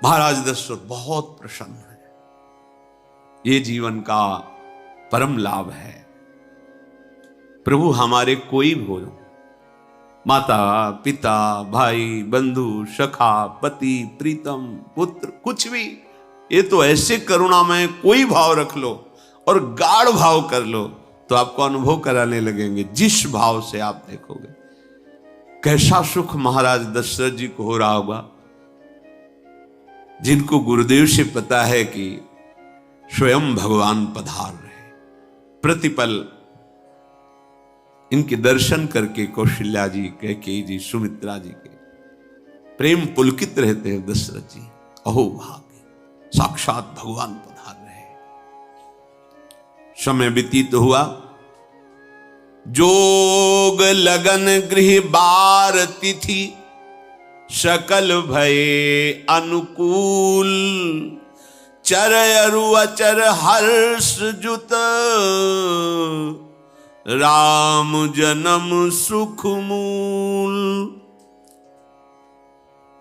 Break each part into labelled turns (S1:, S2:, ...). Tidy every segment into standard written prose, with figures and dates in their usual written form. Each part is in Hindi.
S1: महाराज दशरथ बहुत प्रसन्न है। ये जीवन का परम लाभ है। प्रभु हमारे कोई भी हो, माता पिता भाई बंधु सखा पति प्रीतम पुत्र कुछ भी, ये तो ऐसे करुणा में कोई भाव रख लो और गाढ़ भाव कर लो तो आपको अनुभव कराने लगेंगे। जिस भाव से आप देखोगे कैसा सुख महाराज दशरथ जी को हो रहा होगा, जिनको गुरुदेव से पता है कि स्वयं भगवान पधार रहे। प्रतिपल इनके दर्शन करके कौशल्या जी, कैकेयी जी, सुमित्रा जी के प्रेम पुलकित रहते हैं। दशरथ जी अहो भाग्य, साक्षात भगवान पधार रहे। समय व्यतीत हुआ, जोग लगन गृह बार तिथि सकल भये अनुकूल, चर अरु अचर हर्ष जुत राम जन्म सुख मूल।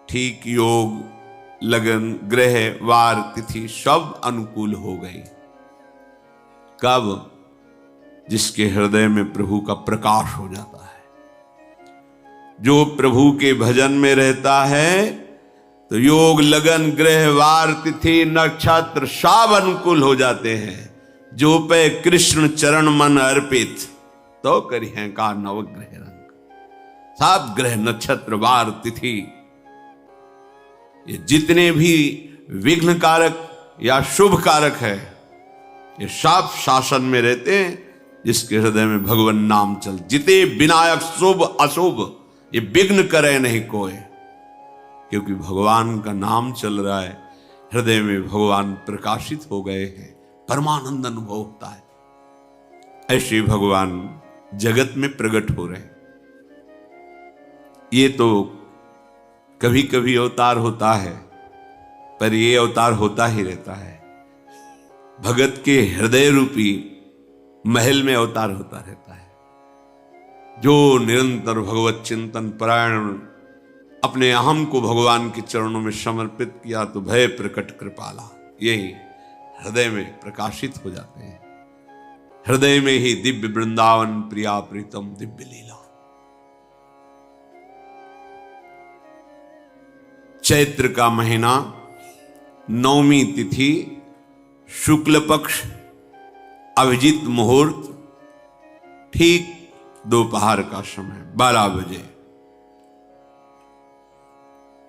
S1: ठीक योग लगन ग्रह वार तिथि सब अनुकूल हो गई। कब? जिसके हृदय में प्रभु का प्रकाश हो जाता है। जो प्रभु के भजन में रहता है तो योग लगन ग्रह वार तिथि नक्षत्र सब अनुकूल हो जाते हैं। जो पे कृष्ण चरण मन अर्पित तो करी है का नवग्रह रंग। सात ग्रह नक्षत्र वार तिथि ये जितने भी विघ्न कारक या शुभ कारक है ये सब शासन में रहते हैं। जिसके हृदय में भगवान नाम चल, जिते विनायक शुभ अशुभ ये विघ्न करे नहीं कोई, क्योंकि भगवान का नाम चल रहा है। हृदय में भगवान प्रकाशित हो गए हैं, परमानंद अनुभव होता है। ऐसे भगवान जगत में प्रकट हो रहे हैं। ये तो कभी कभी अवतार होता है, पर ये अवतार होता ही रहता है। भगत के हृदय रूपी महल में अवतार होता रहता है। जो निरंतर भगवत चिंतन परायण अपने अहम को भगवान के चरणों में समर्पित किया तो भय प्रकट कृपाला, यही हृदय में प्रकाशित हो जाते हैं। हृदय में ही दिव्य वृंदावन प्रिया प्रीतम दिव्य लीला। चैत्र का महीना, नवमी तिथि, शुक्ल पक्ष, अभिजीत मुहूर्त, ठीक दोपहर का समय 12 बजे।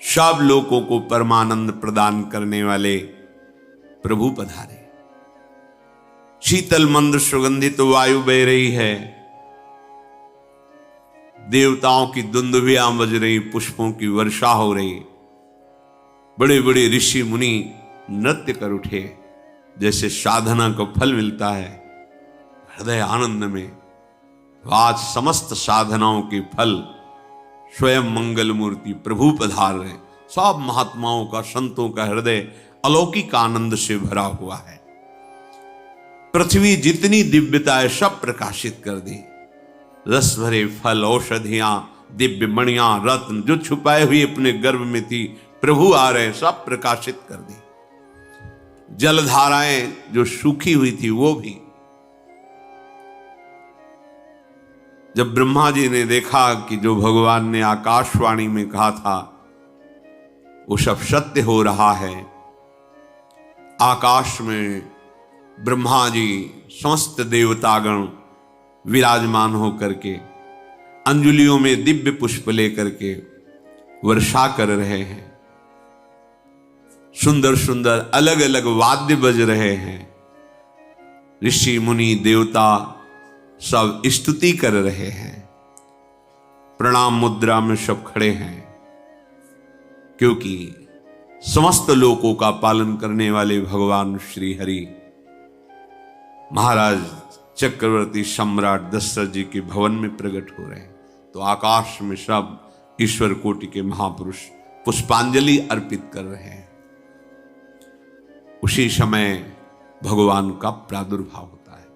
S1: सब लोगों को परमानंद प्रदान करने वाले प्रभु पधारे। शीतल मंद सुगंधित वायु बह रही है। देवताओं की दुंदुभियां बज रही, पुष्पों की वर्षा हो रही। बड़े बड़े ऋषि मुनि नृत्य कर उठे। जैसे साधना को फल मिलता है हृदय आनंद में, आज समस्त साधनाओं के फल स्वयं मंगल मूर्ति प्रभु पधार रहे। सब महात्माओं का, संतों का हृदय अलौकिक आनंद से भरा हुआ है। पृथ्वी जितनी दिव्यता है सब प्रकाशित कर दी। रस भरे फल, औषधियां, दिव्य मणियां, रत्न जो छुपाए हुए अपने गर्भ में थी प्रभु आ रहे, सब प्रकाशित कर दी। जलधाराएं जो सूखी हुई थी वो भी। जब ब्रह्मा जी ने देखा कि जो भगवान ने आकाशवाणी में कहा था वो सब सत्य हो रहा है, आकाश में ब्रह्मा जी समस्त देवतागण विराजमान होकर के अंजलियों में दिव्य पुष्प लेकर के वर्षा कर रहे हैं। सुंदर सुंदर अलग अलग वाद्य बज रहे हैं। ऋषि मुनि देवता सब स्तुति कर रहे हैं। प्रणाम मुद्रा में सब खड़े हैं, क्योंकि समस्त लोकों का पालन करने वाले भगवान श्री हरि महाराज चक्रवर्ती सम्राट दशरथ जी के भवन में प्रकट हो रहे हैं। तो आकाश में सब ईश्वर कोटि के महापुरुष पुष्पांजलि अर्पित कर रहे हैं। उसी समय भगवान का प्रादुर्भाव होता है।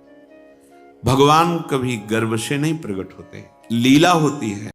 S1: भगवान कभी गर्व से नहीं प्रकट होते, लीला होती है।